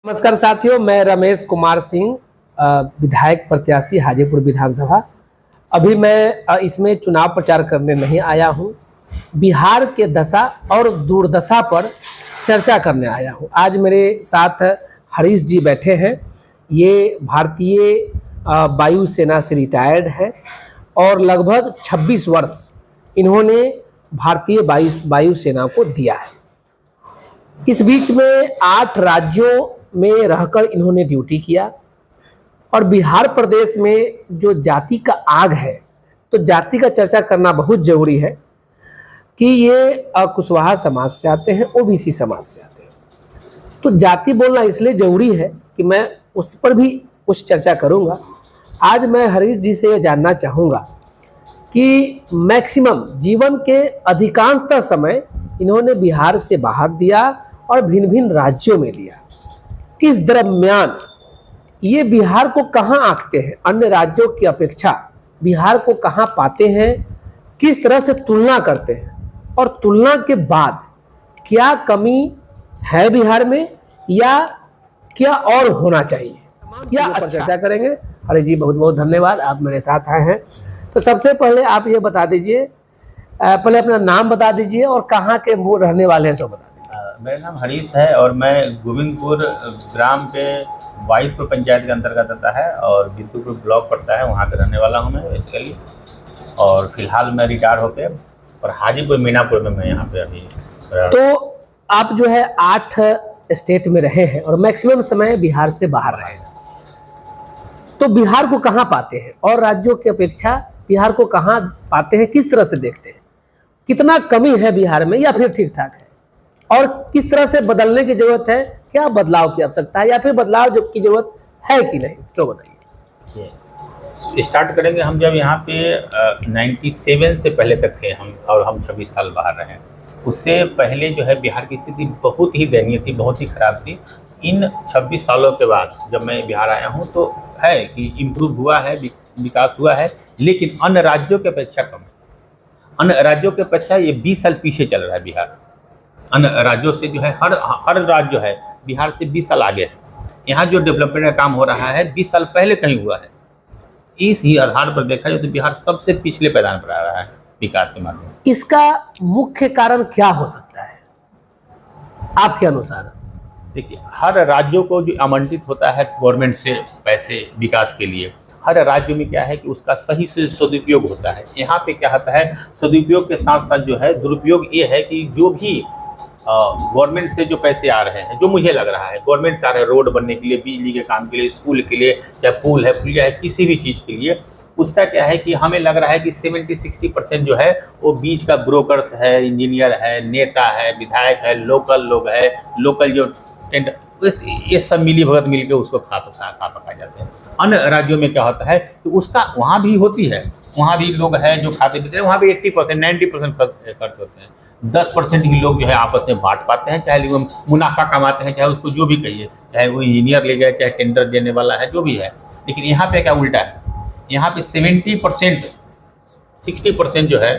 नमस्कार साथियों, मैं रमेश कुमार सिंह, विधायक प्रत्याशी हाजीपुर विधानसभा। अभी मैं इसमें चुनाव प्रचार करने नहीं आया हूं, बिहार के दशा और दुर्दशा पर चर्चा करने आया हूं। आज मेरे साथ हरीश जी बैठे हैं। ये भारतीय वायुसेना से रिटायर्ड हैं और लगभग 26 वर्ष इन्होंने भारतीय वायुसेना को दिया है। इस बीच में 8 राज्यों में रहकर इन्होंने ड्यूटी किया और बिहार प्रदेश में जो जाति का आग है, तो जाति का चर्चा करना बहुत जरूरी है कि ये कुशवाहा समाज से आते हैं, ओबीसी समाज से आते हैं। तो जाति बोलना इसलिए जरूरी है कि मैं उस पर भी कुछ चर्चा करूंगा। आज मैं हरीश जी से ये जानना चाहूँगा कि मैक्सिमम जीवन के अधिकांशतः समय इन्होंने बिहार से बाहर दिया और भिन्न भिन्न राज्यों में दिया। इस दरम्यान ये बिहार को कहाँ आंकते हैं, अन्य राज्यों की अपेक्षा बिहार को कहाँ पाते हैं, किस तरह से तुलना करते हैं और तुलना के बाद क्या कमी है बिहार में या क्या और होना चाहिए, या चर्चा करेंगे। अरे जी, बहुत बहुत धन्यवाद, आप मेरे साथ आए हैं। तो सबसे पहले आप ये बता दीजिए, पहले अपना नाम बता दीजिए और कहाँ के मूल रहने वाले हैं, सो बता दीजिए। मेरा नाम हरीश है और मैं गोविंदपुर ग्राम के वाइदपुर पंचायत के अंतर्गत आता है और बिंदुपुर ब्लॉक पड़ता है, वहाँ पे रहने वाला हूँ मैं बेसिकली। और फिलहाल मैं रिटायर होके और हाजीपुर मीनापुर में मैं यहाँ पे अभी। तो आप जो है 8 स्टेट में रहे हैं और मैक्सिमम समय बिहार से बाहर रहे हैं, तो बिहार को कहाँ पाते हैं और राज्यों की अपेक्षा बिहार को कहाँ पाते हैं, किस तरह से देखते हैं, कितना कमी है बिहार में या फिर ठीक ठाक है, और किस तरह से बदलने की जरूरत है, क्या बदलाव की आवश्यकता है या फिर बदलाव की जरूरत है कि नहीं, तो बताइए। स्टार्ट करेंगे हम जब यहाँ पे 97 से पहले तक थे हम, और हम 26 साल बाहर रहे। उससे पहले जो है बिहार की स्थिति बहुत ही दयनीय थी, बहुत ही ख़राब थी। इन 26 सालों के बाद जब मैं बिहार आया हूँ तो है कि इम्प्रूव हुआ है, विकास हुआ है, लेकिन अन्य राज्यों की अपेक्षा कम है। अन्य राज्यों की अपेक्षा ये 20 साल पीछे चल रहा है बिहार। अन्य राज्यों से जो है हर राज्य जो है बिहार से 20 साल आगे है। यहाँ जो डेवलपमेंट का काम हो रहा है 20 साल पहले कहीं हुआ है। इस ही आधार पर देखा जाए तो बिहार सबसे पिछले पैदान पर आ रहा है विकास के माध्यम से। इसका मुख्य कारण क्या हो सकता है आपके अनुसार? देखिए, हर राज्यों को जो आवंटित होता है गवर्नमेंट से पैसे विकास के लिए, हर राज्य में क्या है कि उसका सही से सदुपयोग होता है। यहाँ पे क्या होता है, सदुपयोग के साथ साथ जो है दुरुपयोग ये है कि जो भी गवर्नमेंट से जो पैसे आ रहे हैं, जो मुझे लग रहा है गवर्नमेंट से आ रहे हैं रोड बनने के लिए, बिजली के काम के लिए, स्कूल के लिए, चाहे पुल है, पुलिया है, किसी भी चीज़ के लिए, उसका क्या है कि हमें लग रहा है कि 70-60% जो है वो बीच का ब्रोकर्स है, इंजीनियर है, नेता है, विधायक है, लोकल लोग है, लोकल जो ये सब मिली भगत मिल के उसको खा पका जाते हैं। अन्य राज्यों में क्या होता है कि उसका वहाँ भी होती है, वहाँ भी लोग हैं जो खाते पीते हैं, वहाँ भी 80% 90% खर्च होते हैं। 10% ही लोग जो है आपस में बांट पाते हैं, चाहे वो मुनाफा कमाते हैं, चाहे उसको जो भी कहिए, चाहे वो इंजीनियर ले गए, चाहे टेंडर देने वाला है, जो भी है। लेकिन यहाँ पे क्या उल्टा है, यहाँ पे 70% 60% जो है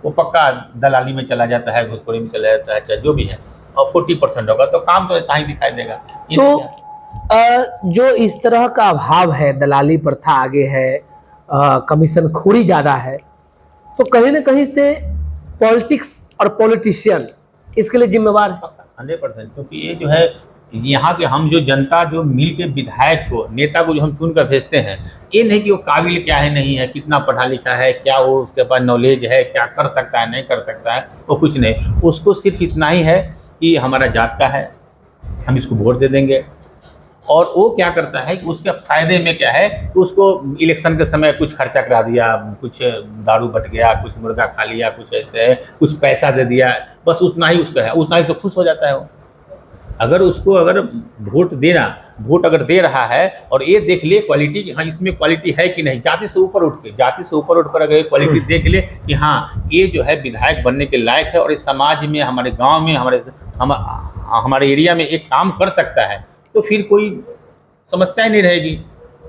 वो पक्का दलाली में चला जाता है, घुसखोरी में चला जाता है, चाहे जो भी है, और 40% होगा तो काम तो ऐसा ही दिखाई देगा। तो जो इस तरह का अभाव है, दलाली प्रथा आगे है, कमीशन खोरी ज़्यादा है, तो कहीं ना कहीं से पॉलिटिक्स और पॉलिटिशियन इसके लिए जिम्मेवार है 100%। क्योंकि ये जो है यहाँ के हम जो जनता जो मिल के विधायक को, नेता को जो हम चुन कर भेजते हैं, ये नहीं कि वो काबिल क्या है नहीं है, कितना पढ़ा लिखा है, क्या वो उसके पास नॉलेज है, क्या कर सकता है नहीं कर सकता है, वो कुछ नहीं। उसको सिर्फ इतना ही है कि हमारा जात का है, हम इसको वोट दे देंगे। और वो क्या करता है कि उसके फ़ायदे में क्या है कि उसको इलेक्शन के समय कुछ खर्चा करा दिया, कुछ दारू बट गया, कुछ मुर्गा खा लिया, कुछ ऐसे है, कुछ पैसा दे दिया, बस उतना ही उसका है, उतना ही से खुश हो जाता है वो। अगर उसको अगर वोट अगर दे रहा है और ये देख ले क्वालिटी, हाँ इसमें क्वालिटी है कि नहीं, जाति से ऊपर उठ कर अगर क्वालिटी देख ले कि हाँ ये जो है विधायक बनने के लायक है और इस समाज में, हमारे गांव में, हमारे एरिया में एक काम कर सकता है, तो फिर कोई समस्या ही नहीं रहेगी।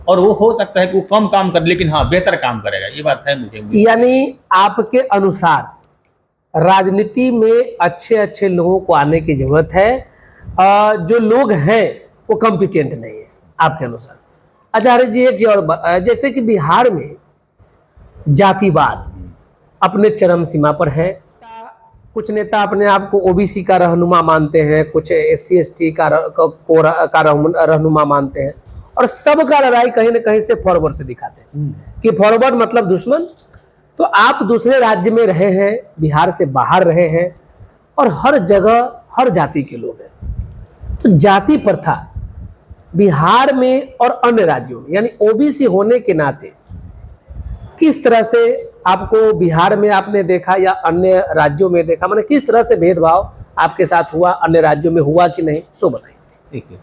और वो हो सकता है कि वो कम काम करे लेकिन हाँ बेहतर काम करेगा, ये बात है मुझे। यानी आपके अनुसार राजनीति में अच्छे अच्छे लोगों को आने की जरूरत है। जो लोग हैं वो कॉम्पिटेंट नहीं है आपके अनुसार। अच्छा हरीश जी, एक चीज और जैसे कि बिहार में जातिवाद अपने चरम सीमा पर है। कुछ नेता अपने आप को ओबीसी का रहनुमा मानते हैं, कुछ SC ST का रहनुमा मानते हैं, और सबका लड़ाई कहीं ना कहीं से फॉरवर्ड से दिखाते हैं कि फॉरवर्ड मतलब दुश्मन। तो आप दूसरे राज्य में रहे हैं, बिहार से बाहर रहे हैं, और हर जगह हर जाति के लोग हैं। तो जाति प्रथा बिहार में और अन्य राज्यों में, यानी ओबीसी होने के नाते किस तरह से आपको बिहार में आपने देखा या अन्य राज्यों में देखा, माने किस तरह से भेदभाव आपके साथ हुआ, अन्य राज्यों में हुआ कि नहीं, सो बताइए। देखिए,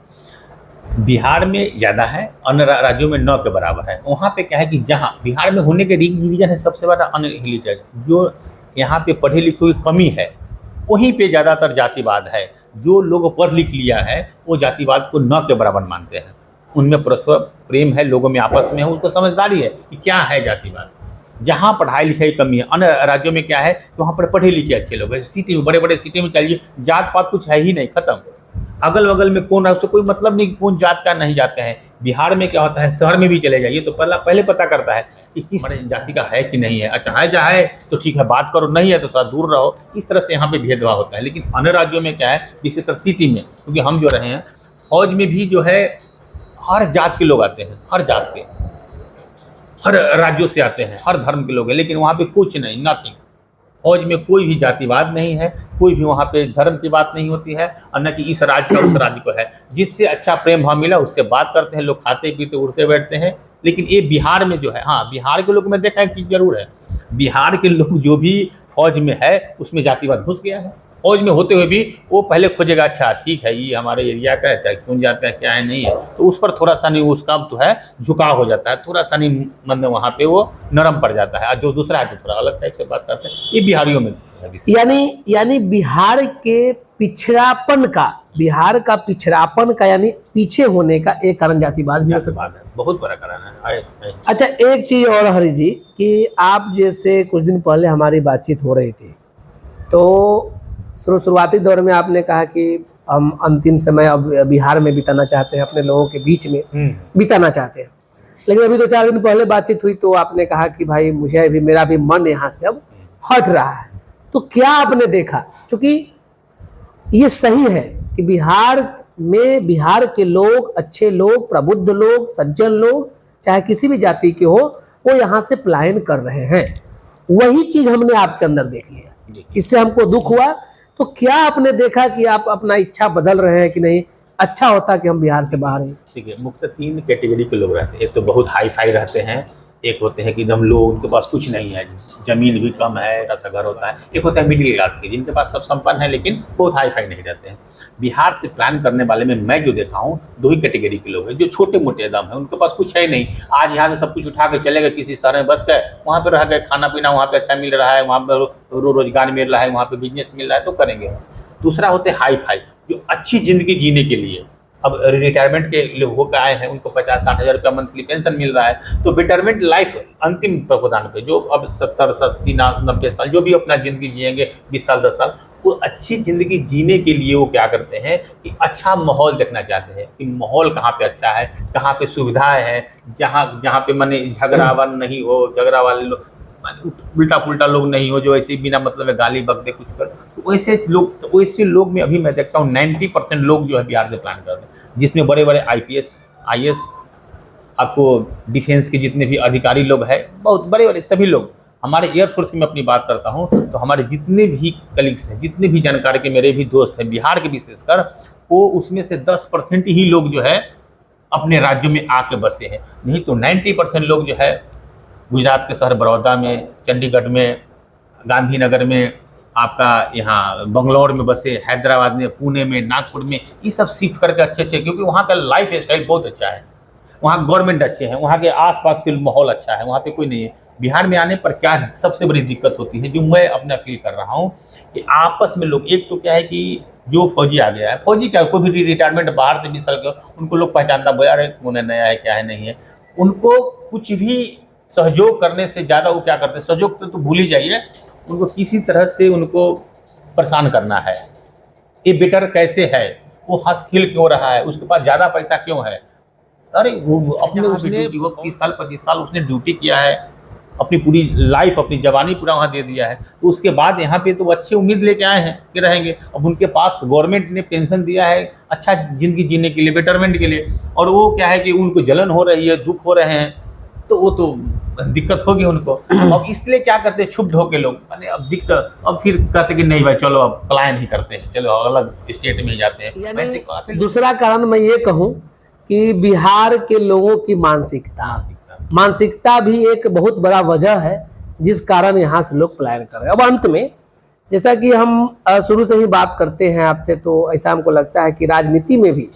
बिहार में ज़्यादा है, अन्य राज्यों में 9 के बराबर है। वहाँ पे क्या है कि जहाँ बिहार में होने के रीजन है सबसे बड़ा अनएजुकेटेड, जो यहाँ पे पढ़े लिखे की कमी है, वहीं पे ज़्यादातर जातिवाद है। जो लोग पढ़ लिख लिया है वो जातिवाद को 9 के बराबर मानते हैं। उनमें परस्पर प्रेम है, लोगों में आपस में है, उनको समझदारी है कि क्या है जातिवाद। जहाँ पढ़ाई लिखाई कमी है, अन्य राज्यों में क्या है कि वहाँ पर पढ़े लिखे अच्छे लोग हैं। सिटी में, बड़े बड़े सिटी में चलिए, जात पात कुछ है ही नहीं, खत्म। अगल बगल में कौन है उससे कोई मतलब नहीं, कौन जात का नहीं जाते हैं। बिहार में क्या होता है, शहर में भी चले जाइए तो पहले पता करता है कि किस जाति का है कि नहीं है। अच्छा है, जहाँ है तो ठीक है, बात करो, नहीं है तो थोड़ा दूर रहो। इस तरह से यहाँ पे भेदभाव होता है। लेकिन अन्य राज्यों में क्या है, विशेषकर सिटी में, क्योंकि हम जो रहे हैं, फौज में भी जो है हर जात के लोग आते हैं, हर जात के, हर राज्यों से आते हैं, हर धर्म के लोग हैं। लेकिन वहाँ पे कुछ नहीं, नथिंग। फौज में कोई भी जातिवाद नहीं है, कोई भी वहाँ पे धर्म की बात नहीं होती है, और न कि इस राज्य का उस राज्य को है। जिससे अच्छा प्रेम भाव मिला उससे बात करते हैं लोग, खाते पीते उठते बैठते हैं। लेकिन ये बिहार में जो है, हाँ, बिहार के लोग में देखा है कि जरूर है, बिहार के लोग जो भी फौज में है उसमें जातिवाद घुस गया है। फौज में होते हुए भी वो पहले खोजेगा, अच्छा ठीक है ये हमारे एरिया का है, चाहे कौन जाता है क्या है नहीं है, तो उस पर थोड़ा सा नहीं, उसका तो है झुकाव हो जाता है, थोड़ा सा नहीं, मतलब वहाँ पे वो नरम पड़ जाता है। जो दूसरा है तो थोड़ा अलग टाइप से बात करते हैं। ये बिहारियों में यानी बिहार के पिछड़ापन का, बिहार का पिछड़ापन का यानी पीछे होने का एक कारण जातिवाद भी हो सकता है, बहुत बड़ा कारण है। अच्छा एक चीज और हरीश जी, कि आप जैसे कुछ दिन पहले हमारी बातचीत हो रही थी, तो शुरुआती दौर में आपने कहा कि हम अंतिम समय अब बिहार में बिताना चाहते हैं, अपने लोगों के बीच में बिताना चाहते हैं। लेकिन अभी 2-4 दिन पहले बातचीत हुई तो आपने कहा कि भाई मुझे अभी, मेरा भी मन यहाँ से अब हट रहा है। तो क्या आपने देखा, क्योंकि ये सही है कि बिहार में, बिहार के लोग, अच्छे लोग, प्रबुद्ध लोग, सज्जन लोग, चाहे किसी भी जाति के हो, वो यहाँ से पलायन कर रहे हैं। वही चीज हमने आपके अंदर देख लिया, इससे हमको दुख हुआ। तो क्या आपने देखा कि आप अपना इच्छा बदल रहे हैं कि नहीं, अच्छा होता कि हम बिहार से बाहर हैं? ठीक है, मुख्यतः 3 कैटेगरी के लोग रहते हैं। एक तो बहुत हाई फाई रहते हैं, एक होते हैं कि एकदम लोग, उनके पास कुछ नहीं है, जमीन भी कम है, ऐसा घर होता है। एक होता है मिडिल क्लास के, जिनके पास सब संपन्न है लेकिन बहुत हाई फाई नहीं रहते हैं। बिहार से प्लान करने वाले में मैं जो देखा हूँ, 2 ही कैटेगरी के लोग हैं। जो छोटे मोटे दम है, उनके पास कुछ है नहीं, आज यहाँ से सब कुछ उठा के चले गए, किसी शहर में बस गए, वहाँ पर रह गए, खाना पीना वहाँ पे अच्छा मिल रहा है, वहाँ पर रोजगार मिल रहा है, वहाँ पे बिजनेस मिल रहा है, तो करेंगे। दूसरा होते हैं हाई फाई, जो अच्छी जिंदगी जीने के लिए अब रिटायरमेंट के लोग होकर आए हैं, उनको 50-60 हज़ार रुपया मंथली पेंशन मिल रहा है। तो बेटरमेंट लाइफ अंतिम प्रावधान पे, जो अब 70, 80, 90 साल जो भी अपना ज़िंदगी जिएंगे, 20 साल 10 साल, वो अच्छी ज़िंदगी जीने के लिए वो क्या करते हैं कि अच्छा माहौल देखना चाहते हैं कि माहौल कहाँ पे अच्छा है, कहाँ पे सुविधाएँ हैं, जहाँ पे माने झगड़ा नहीं हो, झगड़ा वाले लोग, उल्टा पुल्टा लोग नहीं हो, जो ऐसे बिना मतलब में गाली बक दे कुछ कर। तो वैसे लोग में अभी मैं देखता हूँ 90% लोग जो है बिहार से प्लान करते हैं, जिसमें बड़े बड़े IPS, IAS, आपको डिफेंस के जितने भी अधिकारी लोग हैं, बहुत बड़े बड़े सभी लोग। हमारे एयरफोर्स की मैं अपनी बात करता हूँ तो हमारे जितने भी कलीग्स हैं, जितने भी जानकार के मेरे भी दोस्त हैं बिहार के विशेषकर, वो उसमें से 10% ही लोग जो है अपने राज्यों में आके बसे हैं। नहीं तो 90% लोग जो है गुजरात के शहर बड़ौदा में, चंडीगढ़ में, गांधीनगर में, आपका यहाँ बंगलौर में बसे, हैदराबाद में, पुणे में, नागपुर में, ये सब शिफ्ट करके अच्छे, क्योंकि वहाँ का लाइफ स्टाइल बहुत अच्छा है, वहाँ गवर्नमेंट अच्छे हैं, वहाँ के आसपास के माहौल अच्छा है, वहाँ पे कोई नहीं है। बिहार में आने पर क्या सबसे बड़ी दिक्कत होती है, जो मैं अपना फील कर रहा हूँ, कि आपस में लोग, एक तो क्या है कि जो फौजी आ गया है, फौजी क्या, कोई भी रिटायरमेंट बाहर से 20 साल के, उनको लोग पहचानता, बोया रे कौन है, नया है, क्या है, नहीं है। उनको कुछ भी सहयोग करने से ज़्यादा वो क्या करते हैं, सहयोग तो भूल ही जाइए, उनको किसी तरह से उनको परेशान करना है। ये बेटर कैसे है, वो हंस खिल क्यों रहा है, उसके पास ज़्यादा पैसा क्यों है। अरे वो अपने उसने 30 साल 25 साल उसने ड्यूटी किया है, अपनी पूरी लाइफ अपनी जवानी पूरा वहाँ दे दिया है, तो उसके बाद यहाँ पे तो अच्छी उम्मीद लेके आए हैं कि रहेंगे। अब उनके पास गवर्नमेंट ने पेंशन दिया है अच्छा ज़िंदगी जीने के लिए, बेटरमेंट के लिए, और वो क्या है कि उनको जलन हो रही है, दुख हो रहे हैं, तो वो तो दिक्कत होगी उनको। अब इसलिए क्या करते हैं, क्षुब्ध होके लोग, माने अब दिक्कत, अब फिर कहते कि नहीं भाई चलो अब पलायन ही करते हैं, चलो अलग स्टेट में ही जाते हैं। वैसे दूसरा कारण मैं ये कहूँ कि बिहार के लोगों की मानसिकता भी एक बहुत बड़ा वजह है जिस कारण यहाँ से लोग पलायन कर रहे हैं। अब अंत में जैसा कि हम शुरू से ही बात करते हैं आपसे, तो ऐसा हमको लगता है कि राजनीति में भी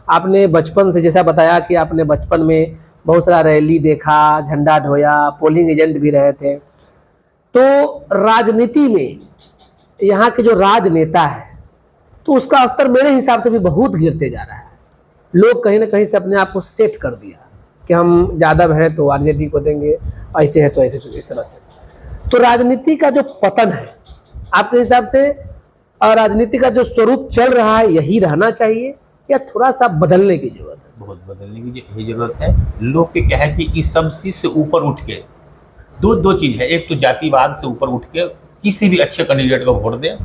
आपने बचपन से, जैसा बताया कि आपने बचपन में बहुत सारा रैली देखा, झंडा ढोया, पोलिंग एजेंट भी रहे थे, तो राजनीति में यहाँ के जो राजनेता है तो उसका स्तर मेरे हिसाब से भी बहुत गिरते जा रहा है। लोग कहीं ना कहीं से अपने आप को सेट कर दिया कि हम ज़्यादा हैं तो आरजेडी को देंगे, ऐसे है तो ऐसे, इस तरह से। तो राजनीति का जो पतन है आपके हिसाब से, और राजनीति का जो स्वरूप चल रहा है, यही रहना चाहिए या थोड़ा सा बदलने की जरूरत है? बहुत बदलने की जरूरत है। लोग के क्या है कि इस सब चीज से ऊपर उठ के दो चीज है, एक तो जातिवाद से ऊपर उठ के किसी भी अच्छे कैंडिडेट को वोट दे,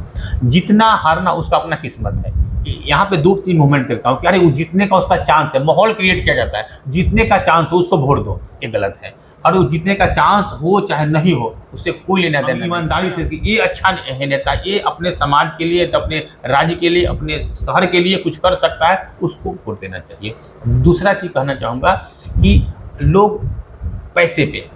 जितना हारना उसका अपना किस्मत है। यहाँ पे 2-3 मूवमेंट करता हूँ कि अरे वो जीतने का उसका चांस है, माहौल क्रिएट किया जाता है, जीतने का चांस हो उसको वोट दो, ये गलत है। और वो जीतने का चांस हो चाहे नहीं हो, उससे कोई लेना देना, ईमानदारी से कि ये अच्छा है नेता, ये अपने समाज के लिए, अपने राज्य के लिए, अपने शहर के लिए कुछ कर सकता है, उसको वोट देना चाहिए। दूसरा चीज़ कहना चाहूँगा कि लोग पैसे पे,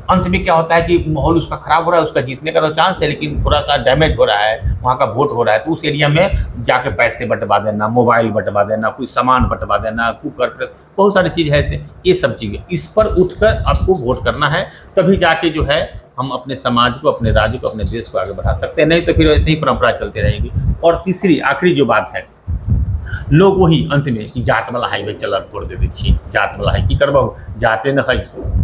अंत में क्या होता है कि माहौल उसका खराब हो रहा है, उसका जीतने का तो चांस है लेकिन थोड़ा सा डैमेज हो रहा है, वहाँ का वोट हो रहा है, तो उस एरिया में जाके पैसे बंटवा देना, मोबाइल बंटवा देना, कोई सामान बंटवा देना, कुकर प्रेस, बहुत सारी चीज़ है ऐसे, ये सब चीज़ें, इस पर उठकर आपको वोट करना है, तभी जाके जो है हम अपने समाज को, अपने राज्य को, अपने देश को आगे बढ़ा सकते हैं, नहीं तो फिर वैसे ही परंपरा चलती रहेगी। और तीसरी आखिरी जो बात है, लोग वही अंत में कि जात वाला हाईवे चला वोट दे दी, जात वाला है की करबो, जाते न है।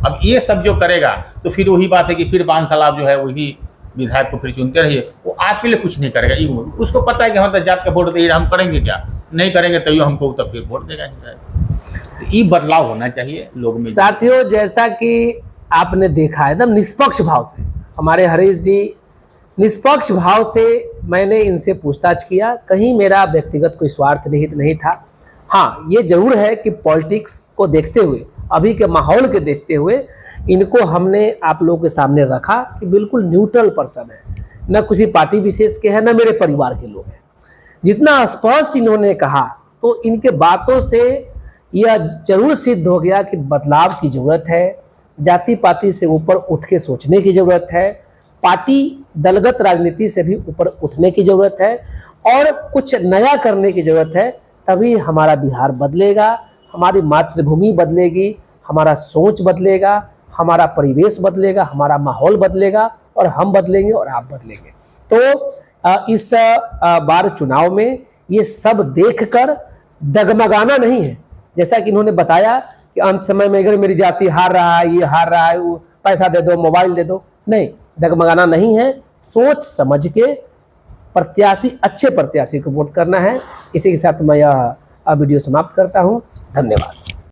अब ये सब जो करेगा तो फिर वही बात है कि फिर 5 साल आप जो है वही विधायक को फिर चुनते रहिए, वो आपके लिए कुछ नहीं करेगा। उसको पता है कि हम तो जात का वोट दे, हम करेंगे क्या, नहीं करेंगे तभी हमको तो फिर वोट देगा। तो ये बदलाव होना चाहिए लोग में। साथियों, जैसा कि आपने देखा एकदम निष्पक्ष भाव से हमारे हरीश जी, निष्पक्ष भाव से मैंने इनसे पूछताछ किया, कहीं मेरा व्यक्तिगत कोई स्वार्थ निहित नहीं था। हाँ, ये जरूर है कि पॉलिटिक्स को देखते हुए, अभी के माहौल के देखते हुए इनको हमने आप लोगों के सामने रखा कि बिल्कुल न्यूट्रल पर्सन है, न किसी पार्टी विशेष के हैं, न मेरे परिवार के लोग हैं। जितना स्पष्ट इन्होंने कहा, तो इनके बातों से यह जरूर सिद्ध हो गया कि बदलाव की ज़रूरत है, जाति पाति से ऊपर उठ के सोचने की ज़रूरत है, पार्टी दलगत राजनीति से भी ऊपर उठने की ज़रूरत है और कुछ नया करने की ज़रूरत है। तभी हमारा बिहार बदलेगा, हमारी मातृभूमि बदलेगी, हमारा सोच बदलेगा, हमारा परिवेश बदलेगा, हमारा माहौल बदलेगा और हम बदलेंगे और आप बदलेंगे। तो इस बार चुनाव में ये सब देखकर डगमगाना नहीं है, जैसा कि इन्होंने बताया कि अंत समय में अगर मेरी जाति हार रहा है, ये हार रहा है, वो पैसा दे दो, मोबाइल दे दो, नहीं, डगमगाना नहीं है। सोच समझ के प्रत्याशी, अच्छे प्रत्याशी को वोट करना है। इसी के साथ मैं यह वीडियो समाप्त करता हूँ। धन्यवाद।